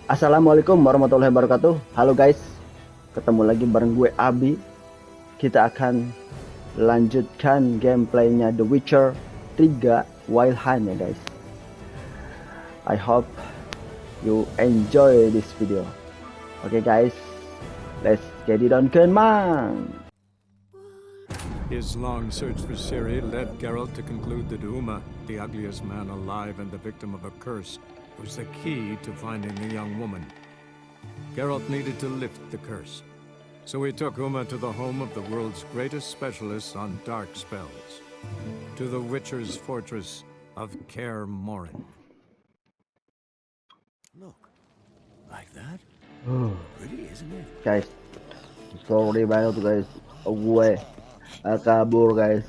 Assalamualaikum warahmatullahi wabarakatuh. Halo guys, ketemu lagi bareng gue Abi. Kita akan lanjutkan gameplaynya The Witcher 3 Wild Hunt ya guys. I hope you enjoy this video. Okay guys, let's get it on, man. His long search for Ciri led Geralt to conclude that Uma, the ugliest man alive and the victim of a curse, was the key to finding the young woman. Geralt needed to lift the curse, so he took Uma to the home of the world's greatest specialist on dark spells, to the Witcher's fortress of Kaer Morhen. Look, like that? Pretty, isn't it? Guys, sorry banget guys, gue kabur guys.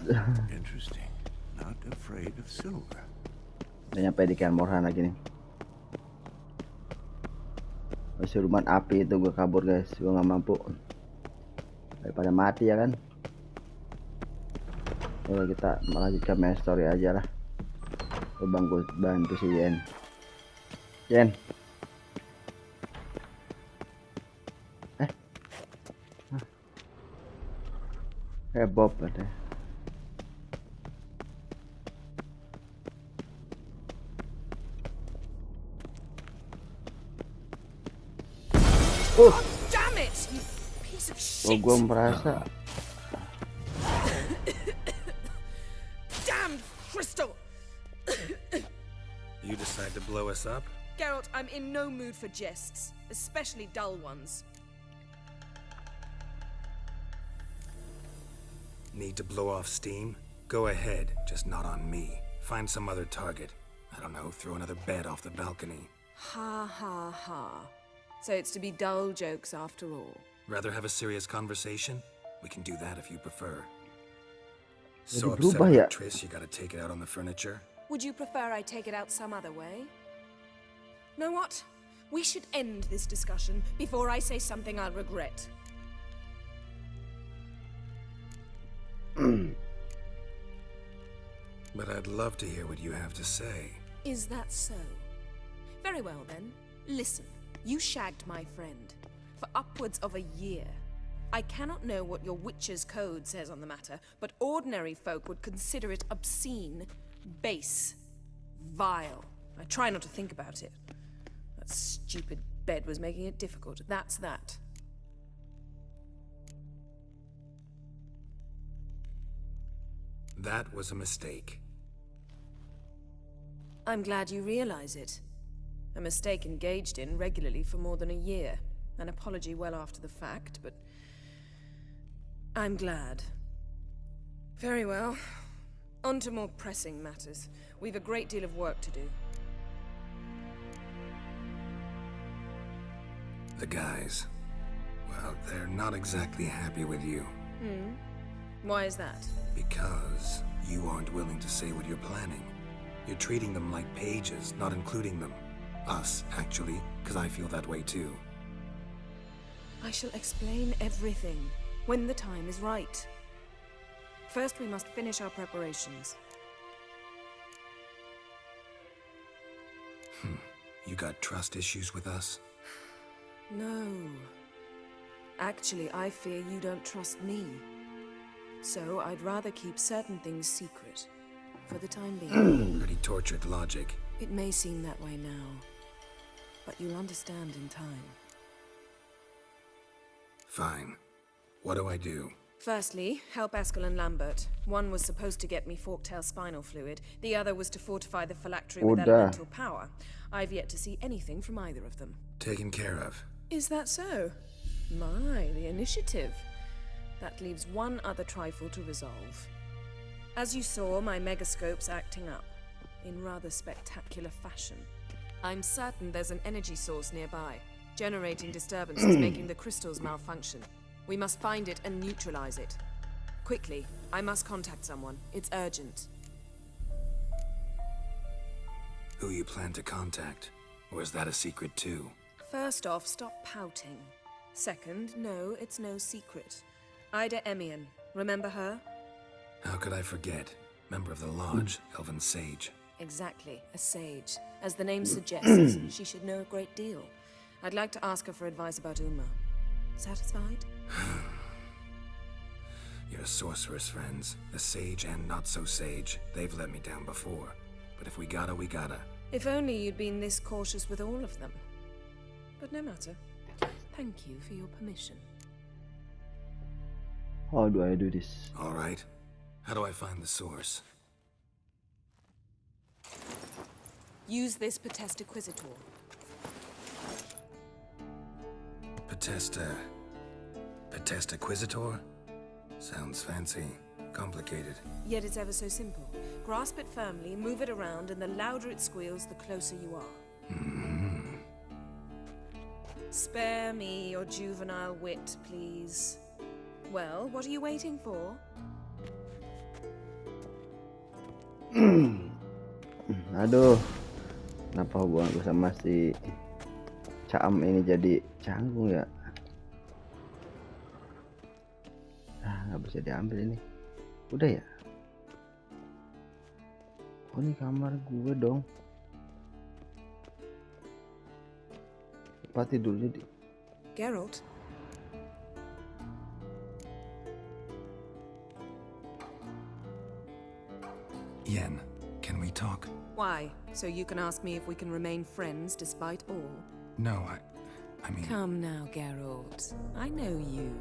Interesting. Not afraid of silver. Udah nyampe di Kaer Morhen lagi nih. Masih rumah api itu gue kabur guys, gue nggak mampu daripada mati ya kan. Ya kita melanjutkan main story aja lah. Gue bantu si Yen. Bob ada. Damn it, you piece of shit! Gue merasa. Damn crystal! You decide to blow us up? Geralt, I'm in no mood for jests, especially dull ones. Need to blow off steam? Go ahead, just not on me. Find some other target. I don't know, throw another bed off the balcony. Ha ha ha. So it's to be dull jokes after all. Rather have a serious conversation? We can do that if you prefer. Jadi So upset berubah ya? about Triss, you gotta take it out on the furniture? Would you prefer I take it out some other way? Know what? We should end this discussion before I say something I'll regret. But I'd love to hear what you have to say. Is that so? Very well then. Listen, you shagged my friend for upwards of a year. I cannot know what your witch's code says on the matter, but ordinary folk would consider it obscene, base, vile. I try not to think about it. That stupid bed was making it difficult. That's that. That was a mistake. I'm glad you realize it. A mistake engaged in regularly for more than a year. An apology well after the fact, but I'm glad. Very well. On to more pressing matters. We've a great deal of work to do. The guys, well, they're not exactly happy with you. Why is that? Because you aren't willing to say what you're planning. You're treating them like pages, not including them. Us, actually, because I feel that way too. I shall explain everything when the time is right. First, we must finish our preparations. You got trust issues with us? No. Actually, I fear you don't trust me. So I'd rather keep certain things secret. For the time being. Pretty tortured logic. It may seem that way now. But you'll understand in time. Fine. What do I do? Firstly, help Eskel and Lambert. One was supposed to get me forktail spinal fluid. The other was to fortify the phylactery with Udah. elemental power. I've yet to see anything from either of them. Taken care of. Is that so? My, the initiative. That leaves one other trifle to resolve. As you saw, my megascope's acting up. In rather spectacular fashion. I'm certain there's an energy source nearby. Generating disturbances making the crystals malfunction. We must find it and neutralize it. Quickly, I must contact someone. It's urgent. Who you plan to contact? Or is that a secret too? First off, stop pouting. Second, no, it's no secret. Ida Emhyr, remember her? How could I forget? Member of the Lodge, Elven Sage. Exactly, a sage. As the name suggests, she should know a great deal. I'd like to ask her for advice about Uma. Satisfied? Your sorceress friends, the sage and not so sage, they've let me down before. But if we gotta, we gotta. If only you'd been this cautious with all of them. But no matter. Thank you for your permission. How do I do this? All right. How do I find the source? Use this Potestaquisitor. Potestaquisitor? Sounds fancy. Complicated. Yet it's ever so simple. Grasp it firmly, move it around, and the louder it squeals, the closer you are. Spare me your juvenile wit, please. Well, what are you waiting for? Aduh, kenapa hubungan gue sama si Caam ini jadi canggung ya? Nggak bisa diambil ini. Udah ya? Oh, ini kamar gue dong. Tempat tidurnya di... Geralt? Yen, can we talk? Why? So you can ask me if we can remain friends despite all? No, I mean... Come now, Geralt. I know you.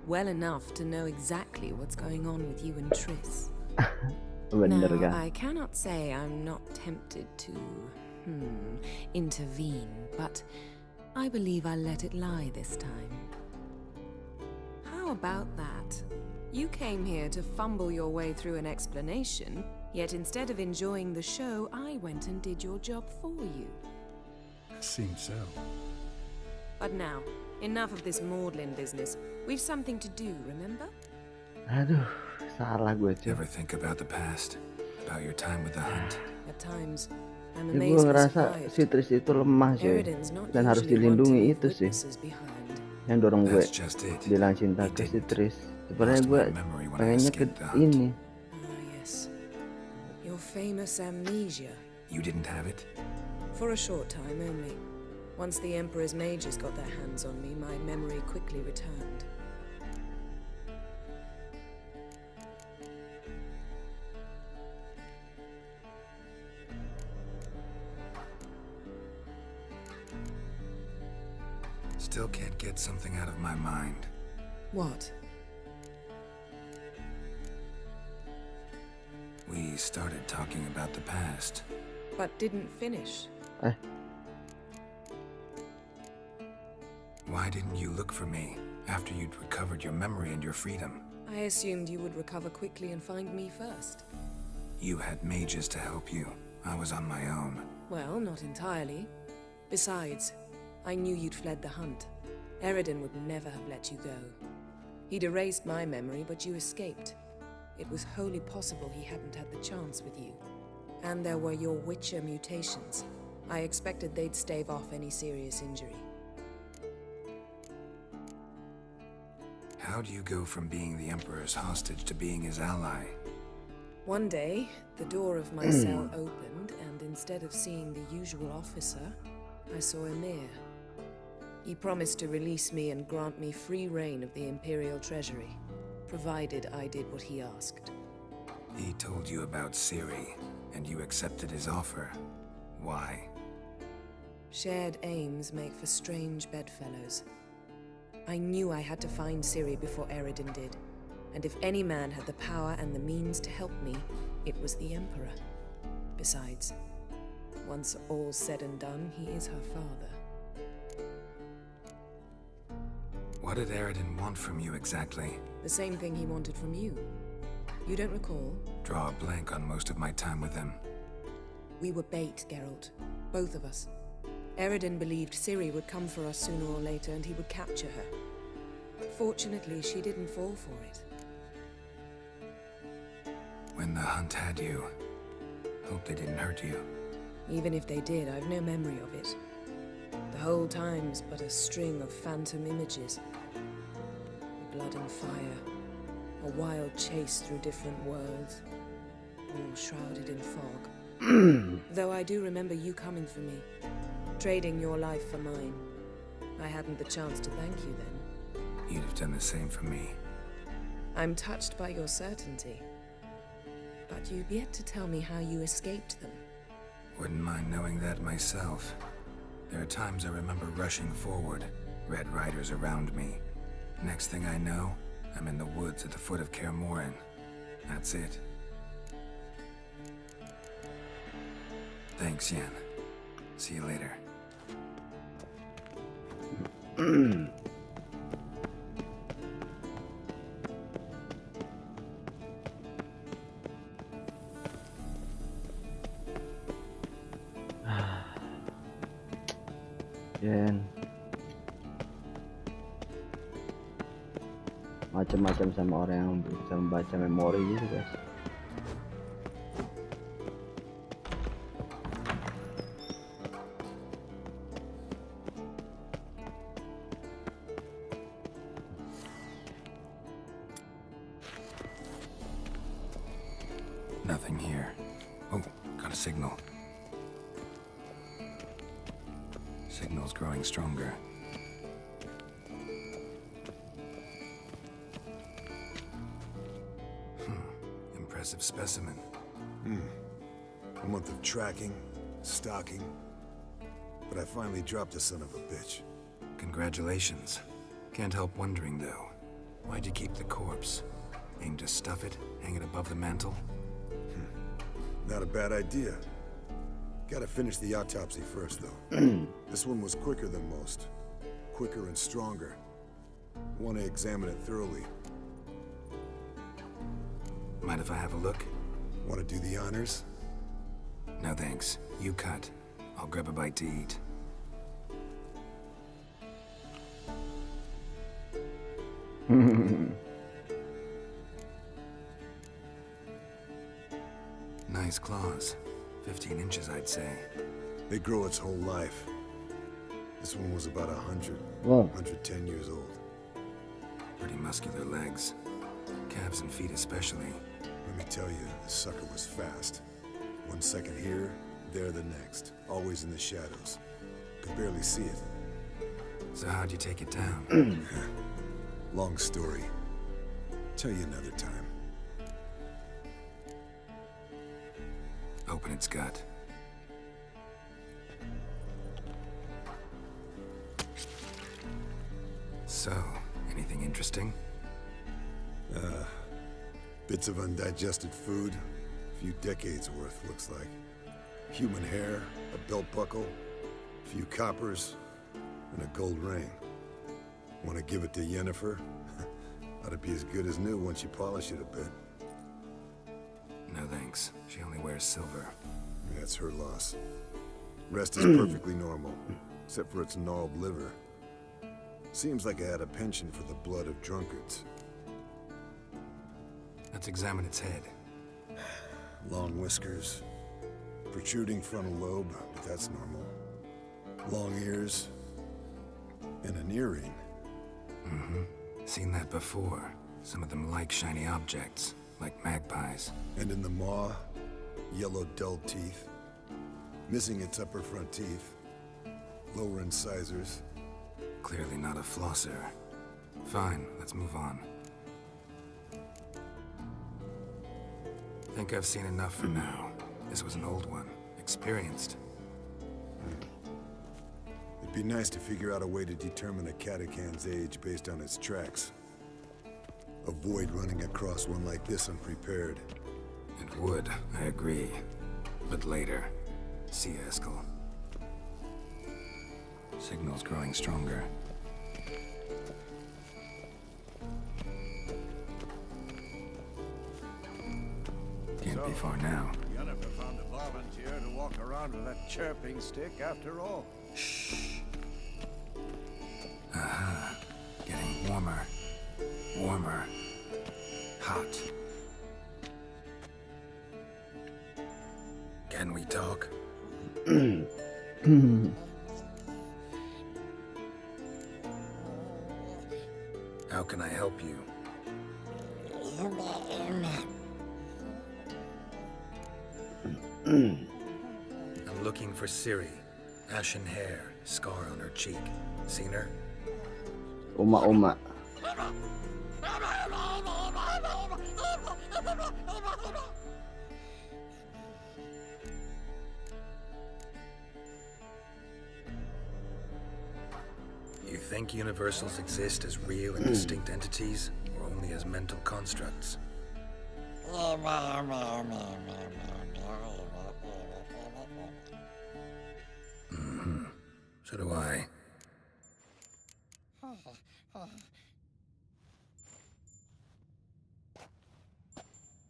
Well enough to know exactly what's going on with you and Triss. Bener Now, kan? I cannot say I'm not tempted to, intervene, but I believe I'll let it lie this time. How about that? You came here to fumble your way through an explanation, yet instead of enjoying the show, I went and did your job for you. Seems so. But now, enough of this maudlin business. We've something to do, remember? Aduh, salah gue cuy. Ever think about the past? About your time with the hunt? At times, I'm Ya, gue amazed we ngerasa survived. si Triss itu lemah cuy. Eridan's not Dan harus usually dilindungi wanting itu sih. witnesses behind. Yang dorong gue That's just it. bilang cinta He ke si didn't. Triss. Sebenarnya Lost gue my memory when I pengennya ke escaped the hunt. ini. Ah, yes. Your famous amnesia. You didn't have it? For a short time only. Once the Emperor's mages got their hands on me, my memory quickly returned. Still can't get something out of my mind. What? We started talking about the past. But didn't finish. Why didn't you look for me after you'd recovered your memory and your freedom? I assumed you would recover quickly and find me first. You had mages to help you. I was on my own. Well, not entirely. Besides, I knew you'd fled the hunt. Eridan would never have let you go. He'd erased my memory, but you escaped. It was wholly possible he hadn't had the chance with you. And there were your Witcher mutations. I expected they'd stave off any serious injury. How do you go from being the Emperor's hostage to being his ally? One day, the door of my cell opened, and instead of seeing the usual officer, I saw Emhyr. He promised to release me and grant me free reign of the Imperial Treasury, provided I did what he asked. He told you about Ciri, and you accepted his offer. Why? Shared aims make for strange bedfellows. I knew I had to find Ciri before Eridan did, and if any man had the power and the means to help me, it was the Emperor. Besides, once all's said and done, he is her father. What did Eridan want from you exactly? The same thing he wanted from you. You don't recall? Draw a blank on most of my time with him. We were bait, Geralt. Both of us. Eridan believed Ciri would come for us sooner or later and he would capture her. Fortunately, she didn't fall for it. When the hunt had you, hope they didn't hurt you. Even if they did, I've no memory of it. The whole time's but a string of phantom images. Blood and fire. A wild chase through different worlds. All shrouded in fog. Though I do remember you coming for me. Trading your life for mine. I hadn't the chance to thank you then. You'd have done the same for me. I'm touched by your certainty. But you've yet to tell me how you escaped them. Wouldn't mind knowing that myself. There are times I remember rushing forward, Red Riders around me. Next thing I know, I'm in the woods at the foot of Kaer Morhen. That's it. Thanks, Yen. See you later. Yen. Macam-macam sama orang yang bisa membaca memori gitu, guys. Nothing here. Oh, got a signal. Signal's growing stronger. Impressive specimen. A month of tracking, stalking, but I finally dropped the son of a bitch. Congratulations. Can't help wondering, though. Why'd you keep the corpse? Aim to stuff it, hang it above the mantle? Not a bad idea. Gotta finish the autopsy first, though. This one was quicker than most. Quicker and stronger. Want to examine it thoroughly. Mind if I have a look? Want to do the honors? No thanks. You cut. I'll grab a bite to eat. Nice claws. 15 inches, I'd say. They grow its whole life. This one was about 100, Wow. 110 years old. Pretty muscular legs. Calves and feet especially. Let me tell you, this sucker was fast. 1 second here, there the next. Always in the shadows. Could barely see it. So how'd you take it down? Long story. Tell you another time. Open its gut. So, anything interesting? Bits of undigested food. A few decades worth, looks like. Human hair, a belt buckle, a few coppers, and a gold ring. Want to give it to Yennefer? Ought to be as good as new once you polish it a bit. No thanks. She only wears silver. That's her loss. Rest is perfectly normal, except for its gnarled liver. Seems like I had a penchant for the blood of drunkards. Let's examine its head. Long whiskers, protruding frontal lobe, but that's normal. Long ears, and an earring. Seen that before. Some of them like shiny objects, like magpies. And in the maw, yellow dull teeth. Missing its upper front teeth. Lower incisors. Clearly not a flosser. Fine, let's move on. Think I've seen enough for now. This was an old one. Experienced. It'd be nice to figure out a way to determine a catacan's age based on its tracks. Avoid running across one like this unprepared. It would, I agree. But later. See you, Eskel. Signal's growing stronger. Can't be far now. Yennefer found a volunteer to walk around with that chirping stick after all. Shh. Aha. Getting warmer. Warmer. Hot. Can we talk? How can I help you? I'm looking for Ciri. Ashen hair, scar on her cheek. Seen her? Uma. You think universals exist as real and distinct entities, or only as mental constructs? So do I.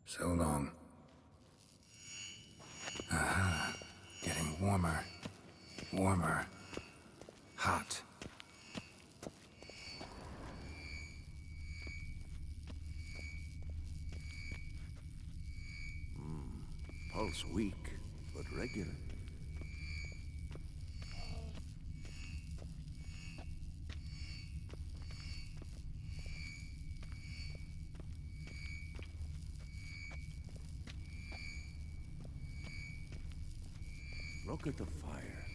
So long. Aha. Getting warmer. Warmer. Hot. Pulse weak, but regular. Look at the fire.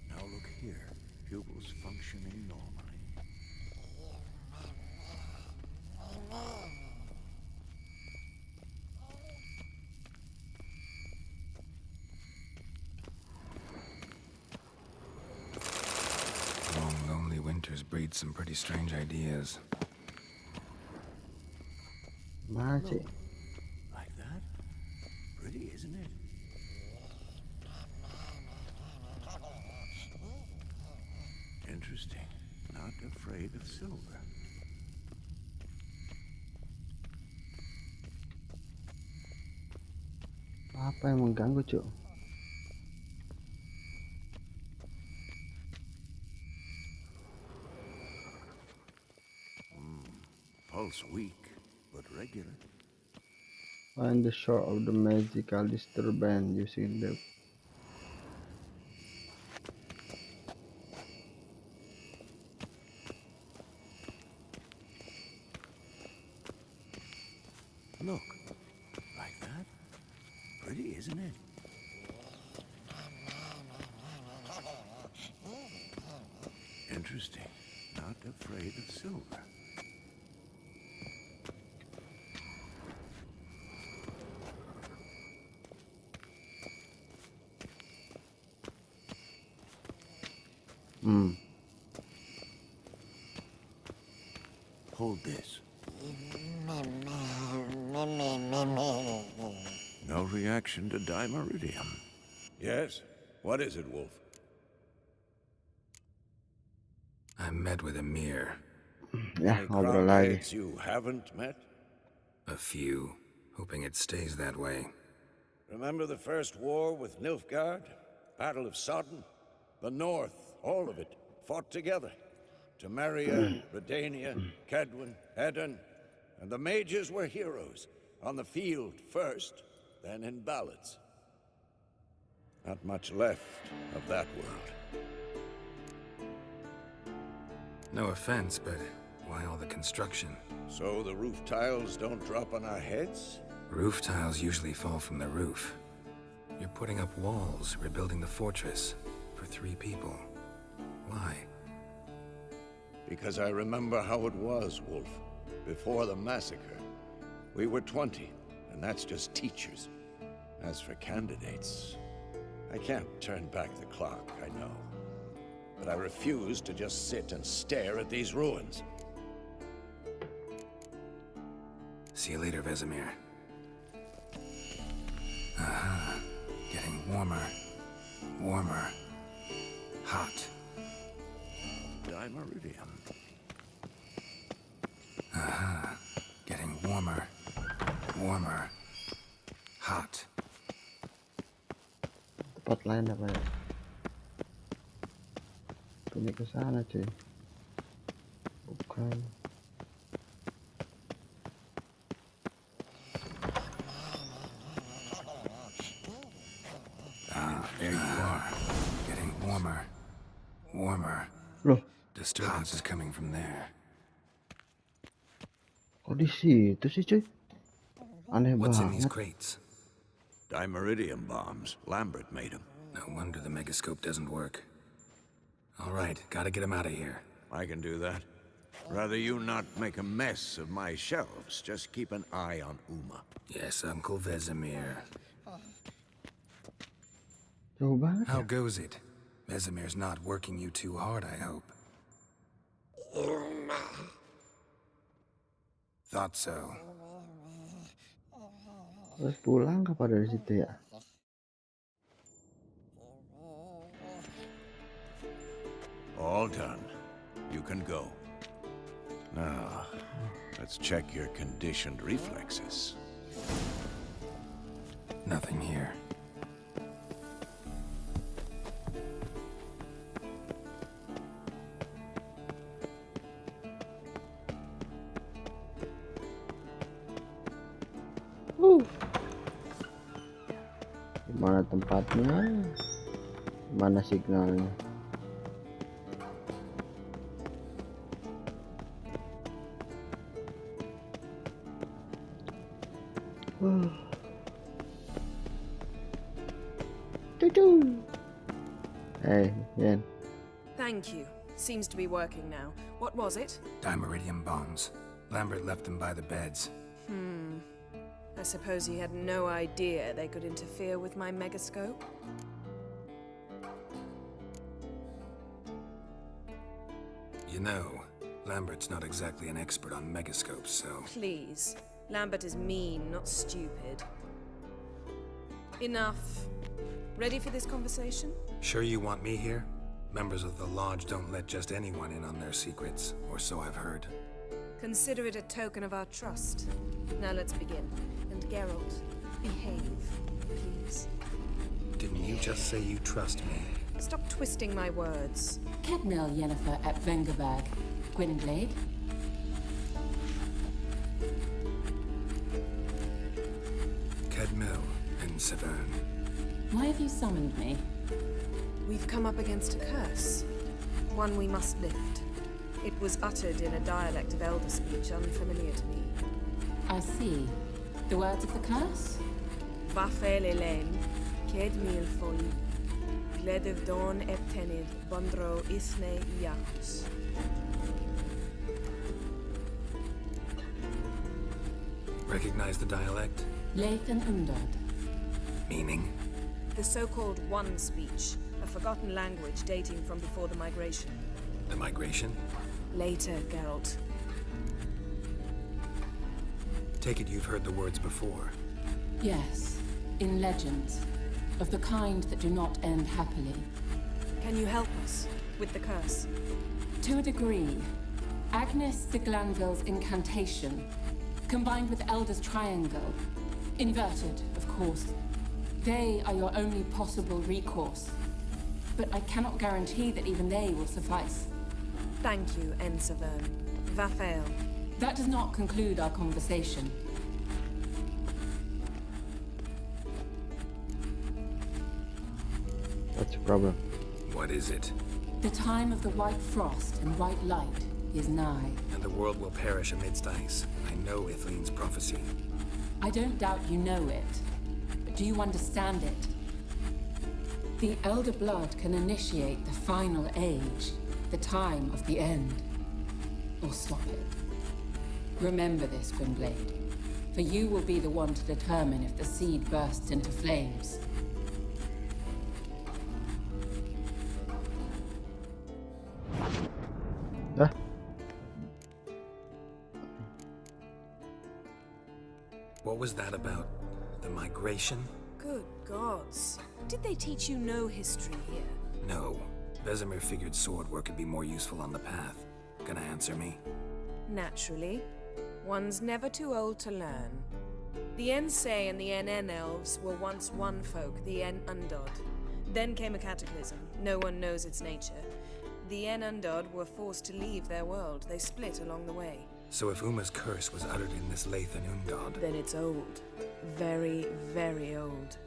Now look here. Pupils functioning normally. Long, lonely winters breed some pretty strange ideas. Magic. Like that? Pretty, isn't it? Interesting. Not afraid of silver. Apa yang mengganggu, Cuk? Pulse weak, but regular. Find the source of the magical disturbance using the Look. Like that? Pretty, isn't it? Interesting. Not afraid of silver. Hold this. No reaction to dimeridium. Yes? What is it, Wolf? I met with Emhyr. ya Any ngobrol lagi. crownheads you haven't met? A few, hoping it stays that way. Remember the first war with Nilfgaard? Battle of Sodden? The North, all of it, fought together. Temeria, Redania, Kedwin, Edan, and the mages were heroes. On the field first, then in ballads. Not much left of that world. No offense, but why all the construction? So the roof tiles don't drop on our heads? Roof tiles usually fall from the roof. You're putting up walls, rebuilding the fortress, for 3 people. Why? Because I remember how it was, Wolf. Before the massacre. We were 20, and that's just teachers. As for candidates, I can't turn back the clock, I know. But I refuse to just sit and stare at these ruins. See you later, Vesemir. Aha. Getting warmer. Warmer. Hot. Dimeridium. Aha. Getting warmer. Warmer. Hot. Tempat lain apa ya? Punya ke sana, cuy. Bukan. Ah, there you are. Getting warmer. Warmer. Loh, Disturbance is coming from there. kok di situ sih, cuy? Aneh What's in these banget. crates? Dimeridium bombs. Lambert made them. No wonder the megascope doesn't work. All right, gotta get him out of here. I can do that. Rather you not make a mess of my shelves, just keep an eye on Uma. Yes, Uncle Vesemir. Jauh banget How ya. goes it? Vesemir's not working you too hard, I hope. Thought so. Terus pulang apa dari situ ya? All done. You can go. Now, let's check your conditioned reflexes. Nothing here. Mana tempatnya? Mana signalnya? Cucu. Hey, Yen. Thank you. Seems to be working now. What was it? Dimeridium bombs. Lambert left them by the beds. I suppose he had no idea they could interfere with my megascope? You know, Lambert's not exactly an expert on megascopes, so... Please. Lambert is mean, not stupid. Enough. Ready for this conversation? Sure you want me here? Members of the Lodge don't let just anyone in on their secrets, or so I've heard. Consider it a token of our trust. Now let's begin. And Geralt, behave, please. Didn't you just say you trust me? Stop twisting my words. Kednel Yennefer at Vengerberg, Gwynblade. Kedmil and Severn. Why have you summoned me? We've come up against a curse. One we must lift. It was uttered in a dialect of elder speech unfamiliar to me. I see. The words of the curse? Vafel Elaine, Ked Mil Foli, Gledev Don Eptenid, Bondro Isne Iacus. Recognize the dialect? Leith and Undod. Meaning? The so-called One speech, a forgotten language dating from before the migration. The migration? Later, Geralt. Take it you've heard the words before. Yes, in legends. Of the kind that do not end happily. Can you help us with the curse? To a degree, Agnes de Glanville's incantation, combined with Elder's triangle, inverted, of course. They are your only possible recourse. But I cannot guarantee that even they will suffice. Thank you, Severn. Vafel. That does not conclude our conversation. What's the problem? What is it? The time of the white frost and white light is nigh. And the world will perish amidst ice. I know Ithleen's prophecy. I don't doubt you know it, but do you understand it? The Elder Blood can initiate the final age, the time of the end, or stop it. Remember this, Gwynblade, for you will be the one to determine if the seed bursts into flames. Dah. What was that about? The migration? Good gods. Did they teach you no history here? No. Vesemir figured sword work could be more useful on the path. Gonna answer me? Naturally. One's never too old to learn. The Ensei and the NN elves were once one folk, the En Undod. Then came a cataclysm. No one knows its nature. The En Undod were forced to leave their world. They split along the way. So if Uma's curse was uttered in this Leith and Undod... Then it's old. Very, very old.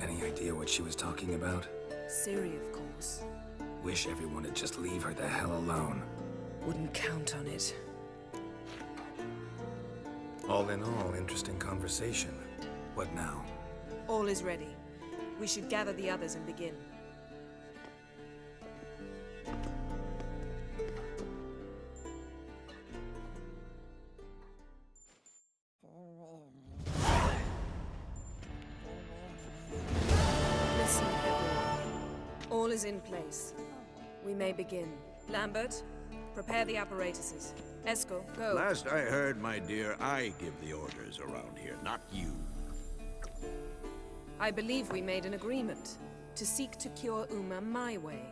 Any idea what she was talking about? Ciri, of course. Wish everyone would just leave her the hell alone. Wouldn't count on it. All in all, interesting conversation. What now? All is ready. We should gather the others and begin. is in place. We may begin. Lambert, prepare the apparatuses. Eskel, go. Last I heard, my dear, I give the orders around here, not you. I believe we made an agreement to seek to cure Uma my way.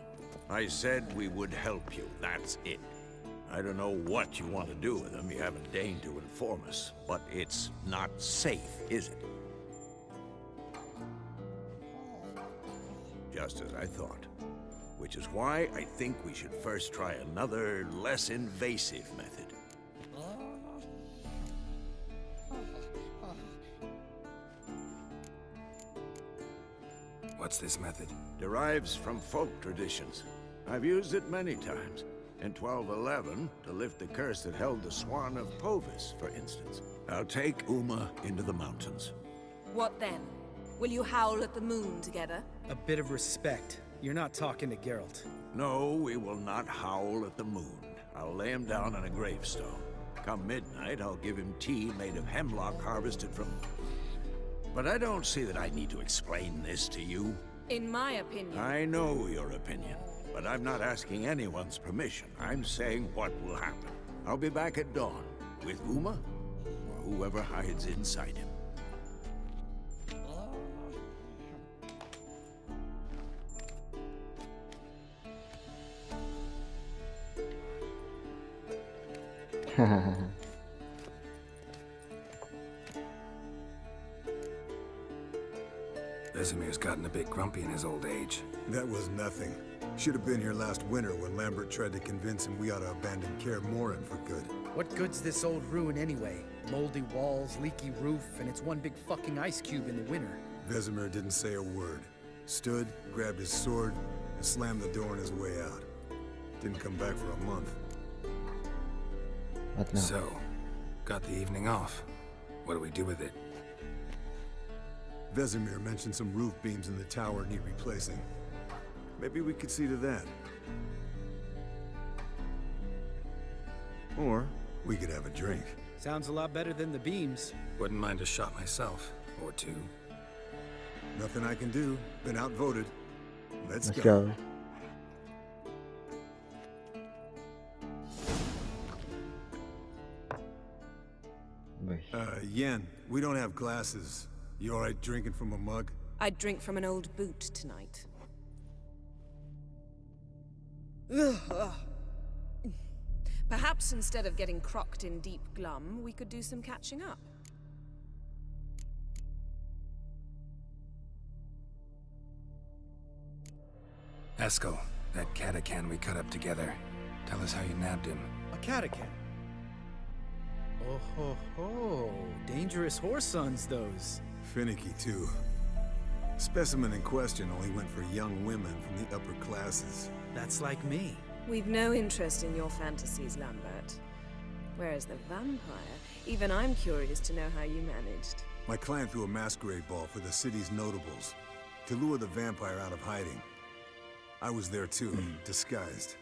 I said we would help you, that's it. I don't know what you want to do with them, you haven't deigned to inform us, but it's not safe, is it? Just as I thought. Which is why I think we should first try another, less invasive method. What's this method? Derives from folk traditions. I've used it many times. In 1211, to lift the curse that held the Swan of Povis, for instance. I'll take Uma into the mountains. What then? Will you howl at the moon together? A bit of respect. You're not talking to Geralt. No, we will not howl at the moon. I'll lay him down on a gravestone. Come midnight, I'll give him tea made of hemlock harvested from... But I don't see that I need to explain this to you. In my opinion... I know your opinion, but I'm not asking anyone's permission. I'm saying what will happen. I'll be back at dawn, with Uma, or whoever hides inside him. Vesemir's gotten a bit grumpy in his old age. That was nothing. Should have been here last winter when Lambert tried to convince him we ought to abandon Kaer Morhen for good. What good's this old ruin anyway? Moldy walls, leaky roof, and it's one big fucking ice cube in the winter. Vesemir didn't say a word. Stood, grabbed his sword, and slammed the door on his way out. Didn't come back for a month. What now? So, got the evening off. What do we do with it? Vesemir mentioned some roof beams in the tower need replacing. Maybe we could see to that. Or we could have a drink. Sounds a lot better than the beams. Wouldn't mind a shot myself. Or two. Nothing I can do. Been outvoted. Let's Let's go. go. Yen, we don't have glasses. You alright drinking from a mug? I'd drink from an old boot tonight. Perhaps instead of getting crocked in deep glum, we could do some catching up. Eskel, that catacan we cut up together. Tell us how you nabbed him. A catacan. Oh ho ho. Dangerous horse sons, those. Finicky, too. Specimen in question only went for young women from the upper classes. That's like me. We've no interest in your fantasies, Lambert. Whereas the vampire, even I'm curious to know how you managed. My clan threw a masquerade ball for the city's notables to lure the vampire out of hiding. I was there too, disguised.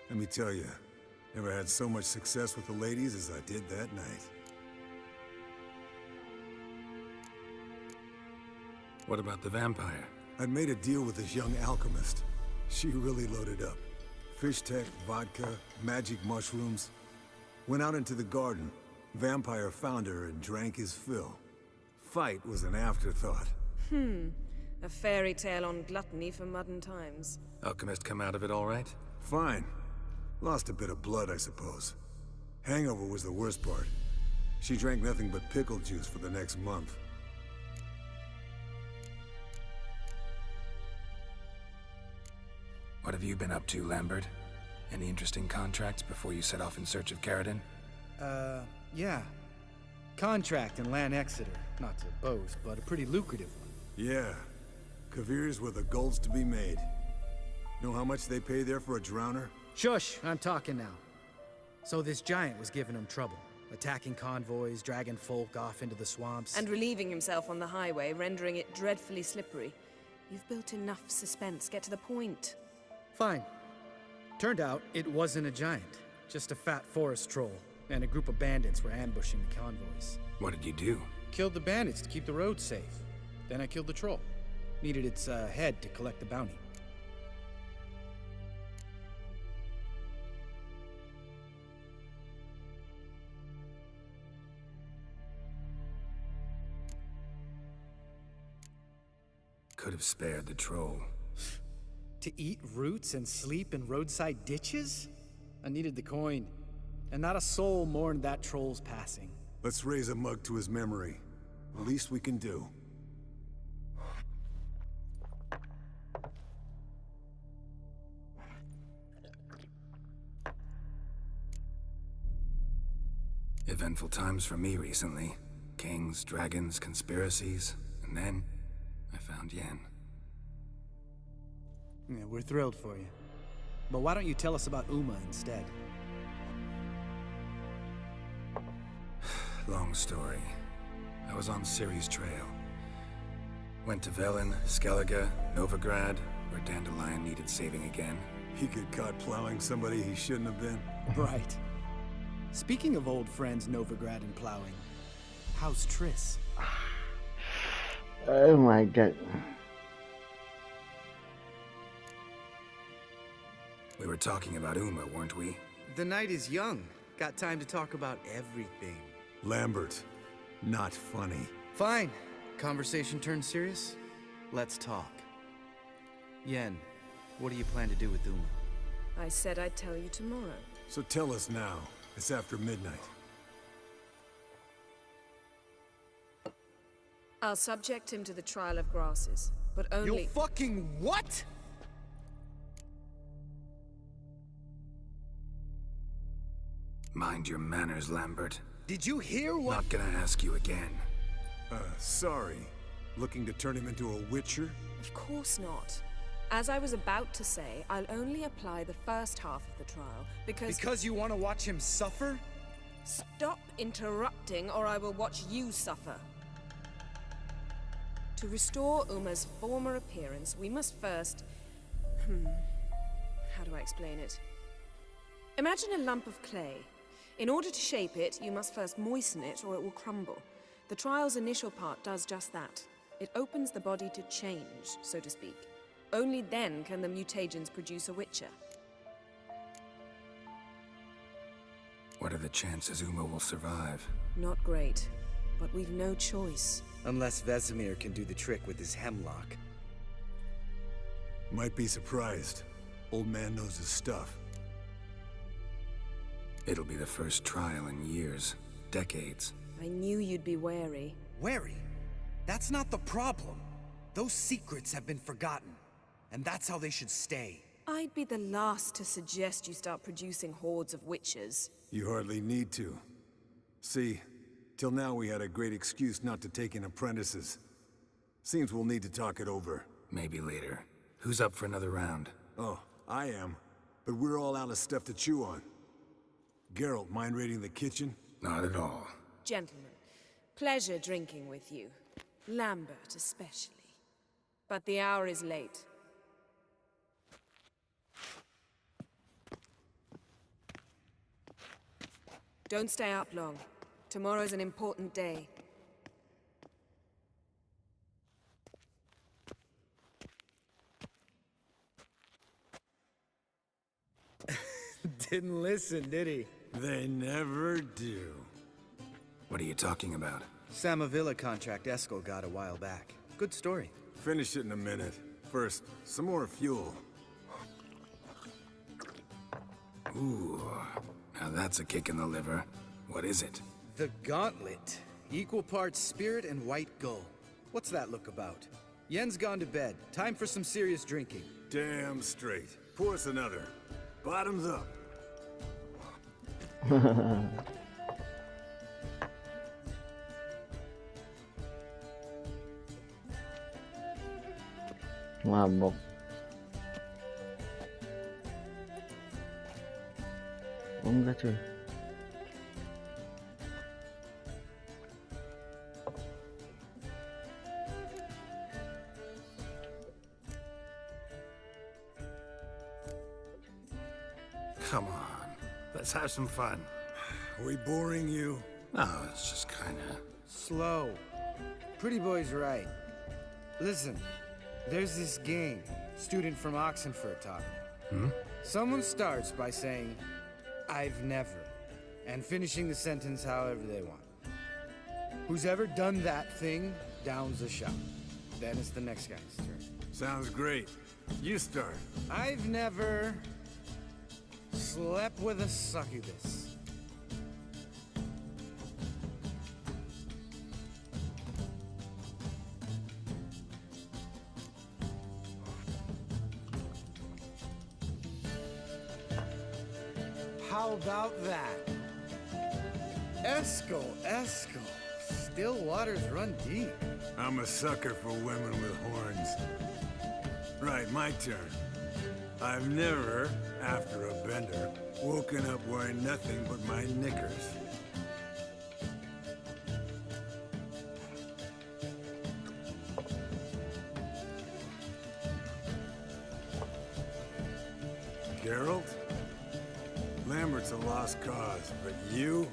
Let me tell you, never had so much success with the ladies as I did that night. What about the vampire? I'd made a deal with this young alchemist. She really loaded up. Fish tech, vodka, magic mushrooms. Went out into the garden. Vampire found her and drank his fill. Fight was an afterthought. A fairy tale on gluttony for modern times. Alchemist come out of it all right? Fine. Lost a bit of blood, I suppose. Hangover was the worst part. She drank nothing but pickle juice for the next month. What have you been up to, Lambert? Any interesting contracts before you set off in search of Caradon? Yeah. Contract in Lan Exeter. Not to boast, but a pretty lucrative one. Yeah. Kavir's were the gold's to be made. Know how much they pay there for a drowner? Shush, I'm talking now. So this giant was giving him trouble. Attacking convoys, dragging folk off into the swamps. And relieving himself on the highway, rendering it dreadfully slippery. You've built enough suspense. Get to the point. Fine. Turned out it wasn't a giant. Just a fat forest troll. And a group of bandits were ambushing the convoys. What did you do? Killed the bandits to keep the roads safe. Then I killed the troll. Needed its head to collect the bounty. could have spared the troll. To eat roots and sleep in roadside ditches? I needed the coin. And not a soul mourned that troll's passing. Let's raise a mug to his memory. The least we can do. Eventful times for me recently. Kings, dragons, conspiracies, and then I found Yen. Yeah, we're thrilled for you. But why don't you tell us about Uma instead? Long story. I was on Ciri's trail. Went to Velen, Skellige, Novigrad, where Dandelion needed saving again. He get caught plowing somebody he shouldn't have been. Right. Speaking of old friends Novigrad and plowing, how's Triss? Oh my god. We were talking about Uma, weren't we? The night is young. Got time to talk about everything. Lambert, not funny. Fine. Conversation turned serious? Let's talk. Yen, what do you plan to do with Uma? I said I'd tell you tomorrow. So tell us now. It's after midnight. I'll subject him to the trial of grasses, but only— You fucking what? Mind your manners, Lambert. Did you hear what— Not gonna ask you again. Sorry. Looking to turn him into a witcher? Of course not. As I was about to say, I'll only apply the first half of the trial, because— Because you want to watch him suffer? Stop interrupting, or I will watch you suffer. To restore Uma's former appearance, we must first— how do I explain it? Imagine a lump of clay. In order to shape it, you must first moisten it, or it will crumble. The trial's initial part does just that. It opens the body to change, so to speak. Only then can the mutagens produce a witcher. What are the chances Uma will survive? Not great, but we've no choice. Unless Vesemir can do the trick with his hemlock. Might be surprised. Old man knows his stuff. It'll be the first trial in years, decades. I knew you'd be wary. Wary? That's not the problem. Those secrets have been forgotten. And that's how they should stay. I'd be the last to suggest you start producing hordes of witches. You hardly need to. See, till now we had a great excuse not to take in apprentices. Seems we'll need to talk it over. Maybe later. Who's up for another round? Oh, I am. But we're all out of stuff to chew on. Geralt, mind raiding the kitchen? Not at all. Gentlemen, pleasure drinking with you. Lambert especially. But the hour is late. Don't stay up long. Tomorrow's an important day. Didn't listen, did he? They never do. What are you talking about? Samavilla contract Eskel got a while back. Good story. Finish it in a minute. First, some more fuel. Ooh, now that's a kick in the liver. What is it? The Gauntlet. Equal parts spirit and white gull. What's that look about? Yen's gone to bed. Time for some serious drinking. Damn straight. Pour us another. Bottoms up. Mabok. Oh, enggak cuy. Come on, let's have some fun. Are we boring you? Oh, it's just kinda... Slow. Pretty boy's right. Listen, there's this game. Student from Oxenford taught me. Someone starts by saying, "I've never," and finishing the sentence however they want. Who's ever done that thing, downs a shot. then it's the next guy's turn. Sounds great. You start. I've never slept with a succubus. How about that? Eskel. Still waters run deep. I'm a sucker for women with horns. Right, my turn. I've never, after a bender, woken up wearing nothing but my knickers. Gerald? Lambert's a lost cause, but you?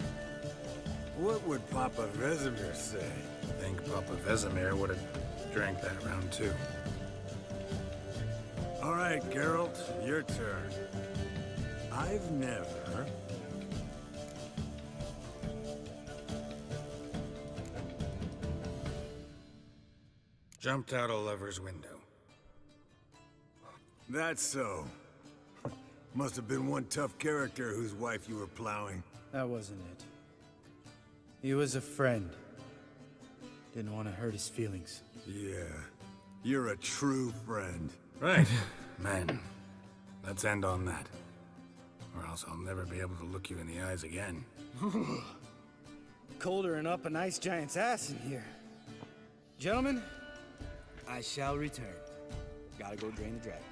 What would Papa Vesemir say? I think Papa Vesemir would have drank that round too. All right, Geralt, your turn. I've never... Jumped out a lover's window. That's so. Must have been one tough character whose wife you were plowing. That wasn't it. He was a friend. Didn't want to hurt his feelings. Yeah, you're a true friend. Right. Man, let's end on that. Or else I'll never be able to look you in the eyes again. Colder and up a nice giant's ass in here. Gentlemen, I shall return. Gotta go drain the dragon.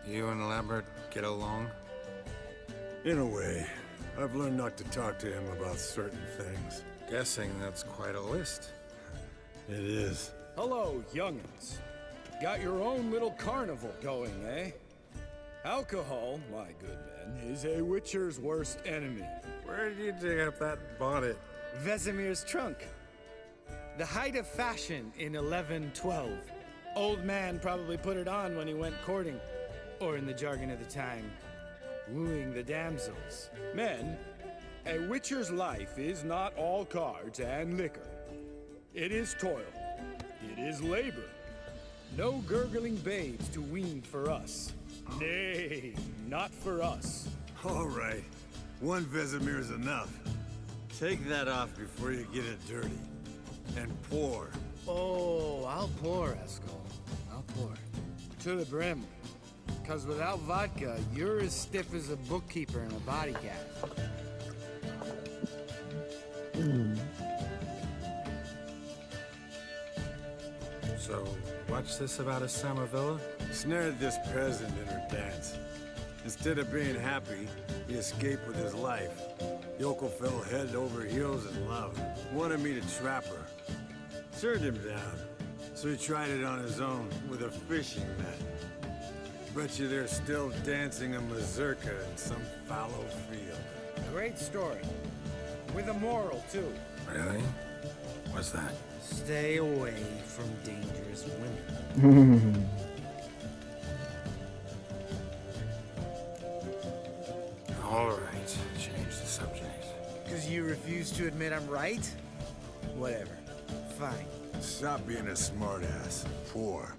You and Lambert get along? In a way. I've learned not to talk to him about certain things. Guessing that's quite a list. It is. Hello, young'uns. Got your own little carnival going, eh? Alcohol, my good men, is a witcher's worst enemy. Where did you dig up that bonnet? Vesemir's trunk. The height of fashion in 1112. Old man probably put it on when he went courting. Or in the jargon of the time, wooing the damsels. Men, a witcher's life is not all cards and liquor. It is toil. It is labor. No gurgling babes to wean for us. Nay, not for us. All right. One Vesemir's enough. Take that off before you get it dirty. And pour. Oh, I'll pour, Eskel. I'll pour. To the brim. Because without vodka, you're as stiff as a bookkeeper in a body cast. So, what's this about a summer villa? Snared this peasant in her dance. Instead of being happy, he escaped with his life. Yokel fell head over heels in love. Wanted me to trap her. Turned him down. So he tried it on his own with a fishing net. Bet you they're still dancing a mazurka in some fallow field. Great story. With a moral, too. Really? What's that? Stay away from dangerous women. All right, change the subject. Because you refuse to admit I'm right? Whatever. Fine. Stop being a smartass. Pour.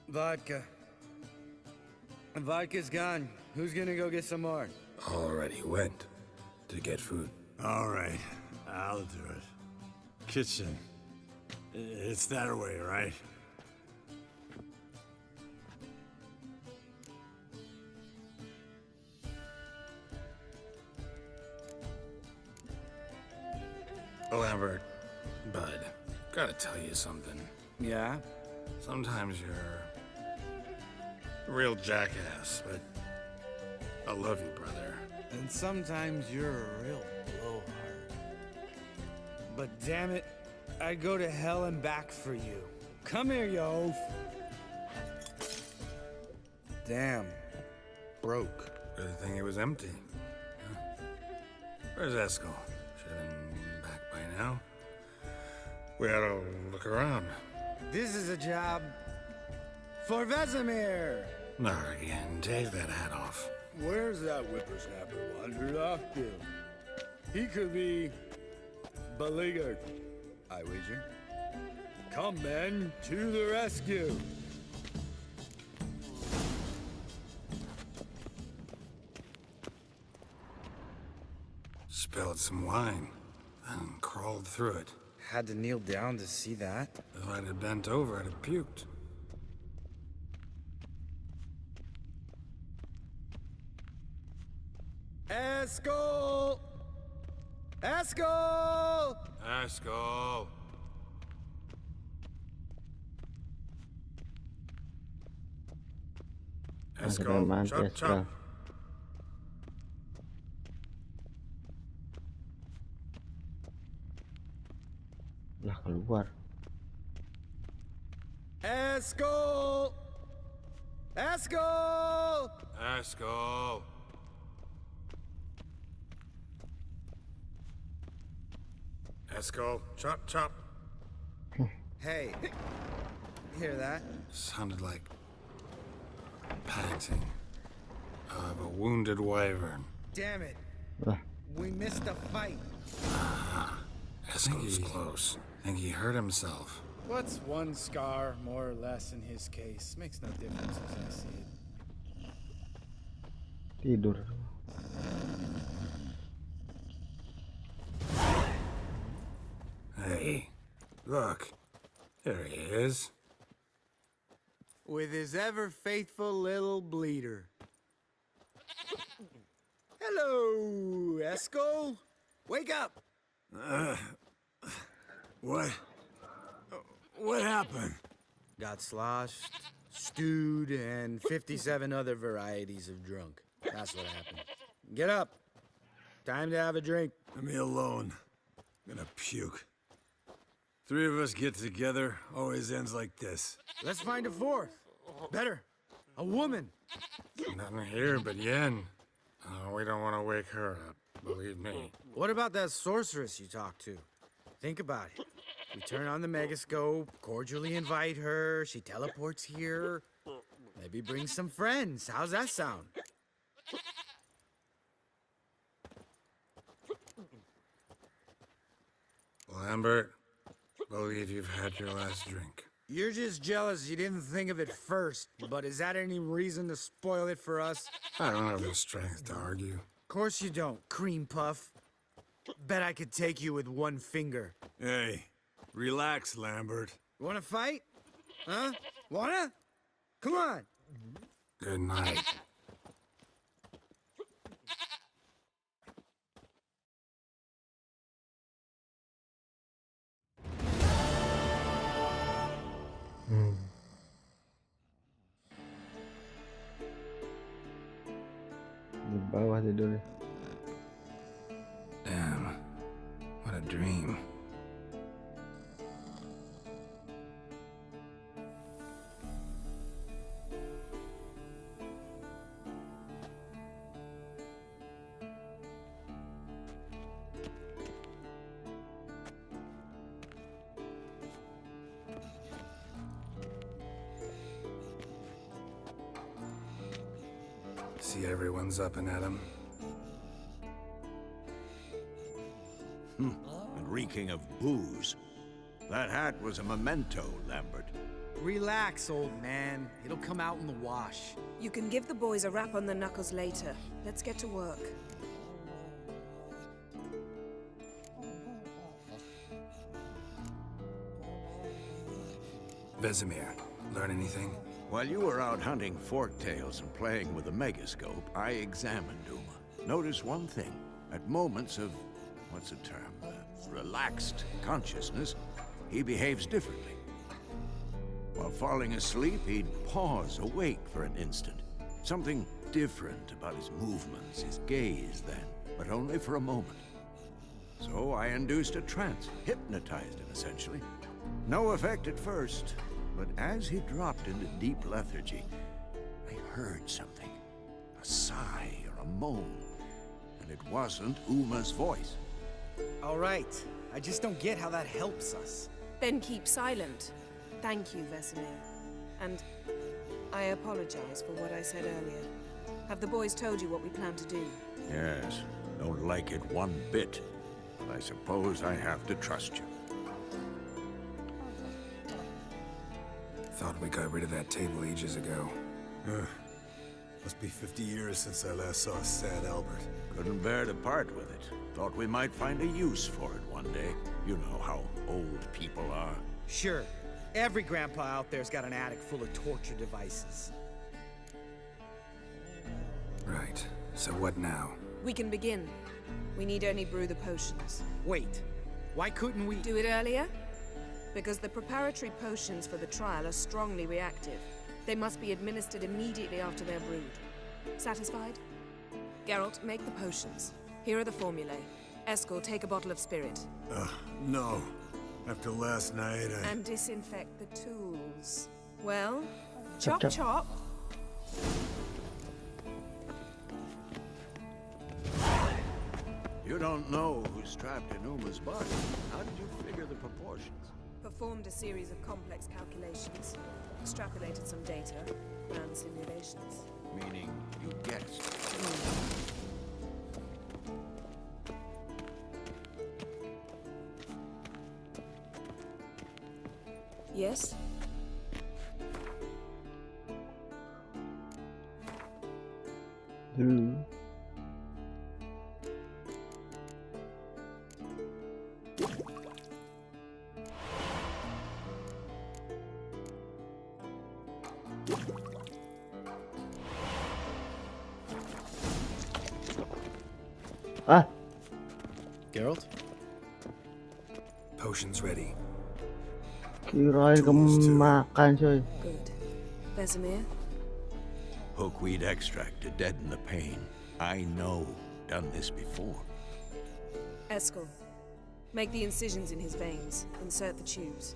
Vodka. Vodka's gone. Who's gonna go get some more? Already went to get food. All right, I'll do it. Kitchen. It's that way, right? Lambert, bud, gotta tell you something. Yeah? Sometimes you're a real jackass, but I love you, brother. And sometimes you're a real blowhard. But damn it, I'd go to hell and back for you. Come here, you oaf. Damn. Broke. Good thing it was empty. Huh. Where's Eskel? Should have been back by now. We ought to look around. This is a job for Vesemir. Not again. Take that hat off. Where's that whippersnapper wandered off to? He could be beleaguered, I wager. Come, men, to the rescue. Spilled some wine, and crawled through it. Had to kneel down to see that. If I'd have bent over, I'd have puked. Eskel! Eskel! Askel! Keren Chop, ya, chop. Lah keluar. Eskel! Eskel! Askel! Askel, chop, chop. Hey, hear that? Sounded like panting of a wounded wyvern. Damn it. Lah, We missed a fight. I think he's close. I think he hurt himself. What's one scar, more or less, in his case? Makes no difference as I see it. tidur. Hey, look. There he is. With his ever-faithful little bleeder. Hello, Eskel. Wake up. What happened? Got sloshed, stewed, and 57 other varieties of drunk. That's what happened. Get up. Time to have a drink. Leave me alone. I'm gonna puke. Three of us get together, always ends like this. Let's find a fourth. Better. A woman. Nothing here but Yen. We don't want to wake her up, believe me. What about that sorceress you talked to? Think about it. We turn on the megascope, cordially invite her, she teleports here. Maybe bring some friends. How's that sound? Lambert, believe you've had your last drink. You're just jealous you didn't think of it first, but is that any reason to spoil it for us? I don't have the strength to argue. Of course you don't, cream puff. Bet I could take you with one finger. Hey, relax, Lambert. You wanna fight? Huh? Wanna? Come on! Good night. Di bawah tidurnya. Damn, what a dream. See everyone's up and at 'em. And reeking of booze. That hat was a memento, Lambert. Relax, old man. It'll come out in the wash. You can give the boys a rap on the knuckles later. Let's get to work. Vesemir, learn anything? While you were out hunting forktails and playing with the megascope, I examined Uma. Notice one thing. At moments of, what's the term, relaxed consciousness, he behaves differently. While falling asleep, he'd pause, awake for an instant. Something different about his movements, his gaze then, but only for a moment. So I induced a trance, hypnotized him essentially. No effect at first, but as he dropped into deep lethargy, I heard something. A sigh or a moan. And it wasn't Uma's voice. All right. I just don't get how that helps us. Then keep silent. Thank you, Vesemir. And I apologize for what I said earlier. Have the boys told you what we plan to do? Yes, don't like it one bit. But I suppose I have to trust you. Thought we got rid of that table ages ago. Must be 50 years since I last saw a sad Albert. Couldn't bear to part with it. Thought we might find a use for it one day. You know how old people are. Sure. Every grandpa out there's got an attic full of torture devices. Right. So what now? We can begin. We need only brew the potions. Wait. Why couldn't we... Do it earlier? Because the preparatory potions for the trial are strongly reactive. They must be administered immediately after they're brewed. Satisfied? Geralt, make the potions. Here are the formulae. Eskel, take a bottle of spirit. No. After last night, And disinfect the tools. Well, chop chop. chop. You don't know who's trapped in Uma's body. How did you figure the proportions? Performed a series of complex calculations. Extrapolated some data. Ran simulations. Meaning you guessed. Yes? Ah, Geralt? Potions ready. kirain kamu makan coy. Good. Vesemir? Hookweed extract to deaden the pain. I know. Done this before. Eskel, make the incisions in his veins. Insert the tubes.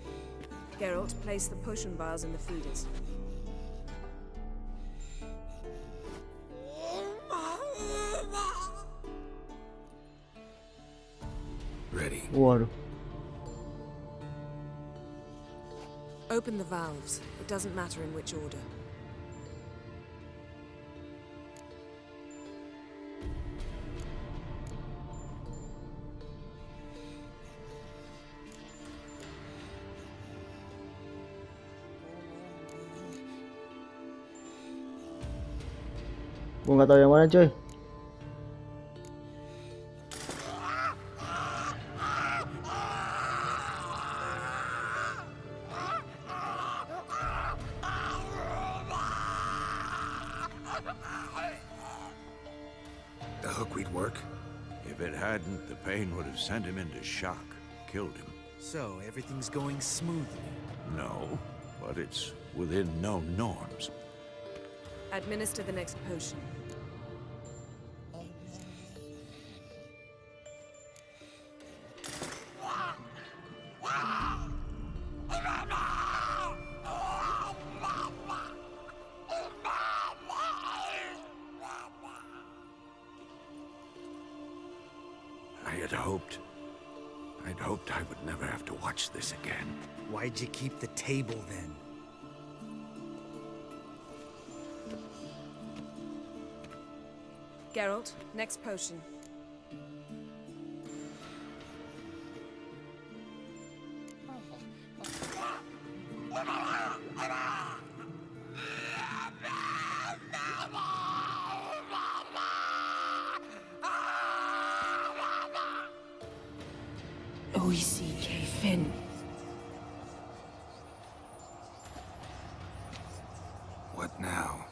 Geralt, place the potion vials in the feeders. Ready. Waduh. Open the valves. It doesn't matter in which order. Gua nggak tahu yang mana coy. The hookweed work? If it hadn't, the pain would have sent him into shock. Killed him. So, everything's going smoothly. No, but it's within known norms. Administer the next potion. I'd hoped I would never have to watch this again. Why'd you keep the table then? Geralt, next potion. Griffin. What now?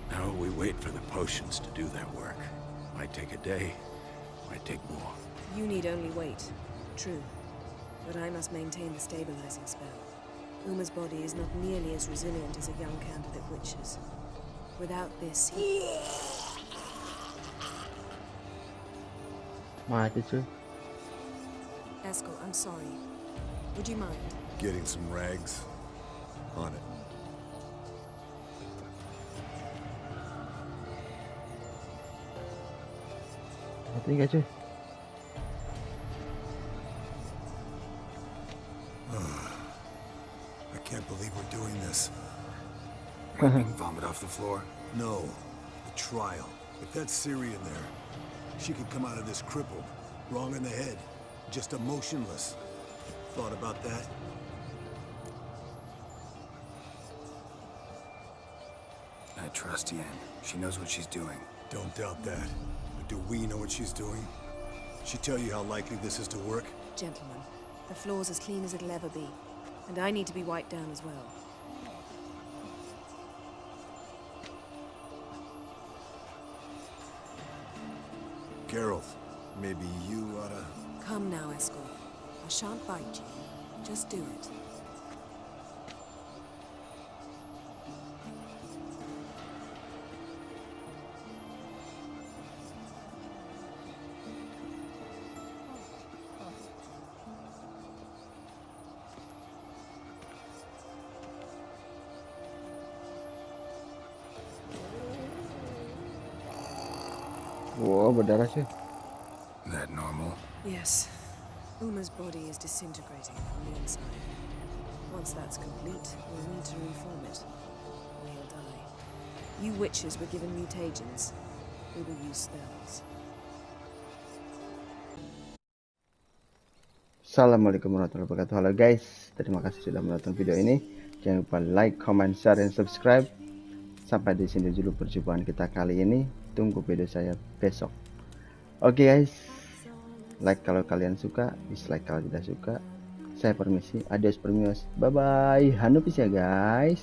Now we wait for the potions to do their work. Might take a day, might take more. You need only wait. True. But I must maintain the stabilizing spell. Uma's body is not nearly as resilient as a young candidate witch's. Without this, he... Mati cuy. Eskel, I'm sorry. Would you mind? Getting some rags. On it. Mati nggak cuy? wiping vomit off the floor? No, the trial. If that's Syrian there, she could come out of this crippled, wrong in the head, just emotionless. Thought about that? I trust Yen. She knows what she's doing. Don't doubt that. But do we know what she's doing? She tell you how likely this is to work? Gentlemen, the floor's as clean as it'll ever be. And I need to be wiped down as well. Geralt, maybe you oughta... Come now, Escort. I shan't bite you. Just do it. Wow, berdarah sih. That normal? Yes. Uma's body is disintegrating from the inside. Once that's complete, we'll need to reform it. Or he'll die. You witches were given mutagens. We will use spells. Assalamualaikum warahmatullahi wabarakatuh. Halo guys, terima kasih sudah menonton video ini. Jangan lupa like, comment, share, dan subscribe. Sampai di sini dulu perjumpaan kita kali ini. Tunggu video saya besok. Oke guys, like kalau kalian suka, dislike kalau tidak suka. Saya permisi, adios permios, bye bye, hanupis ya guys.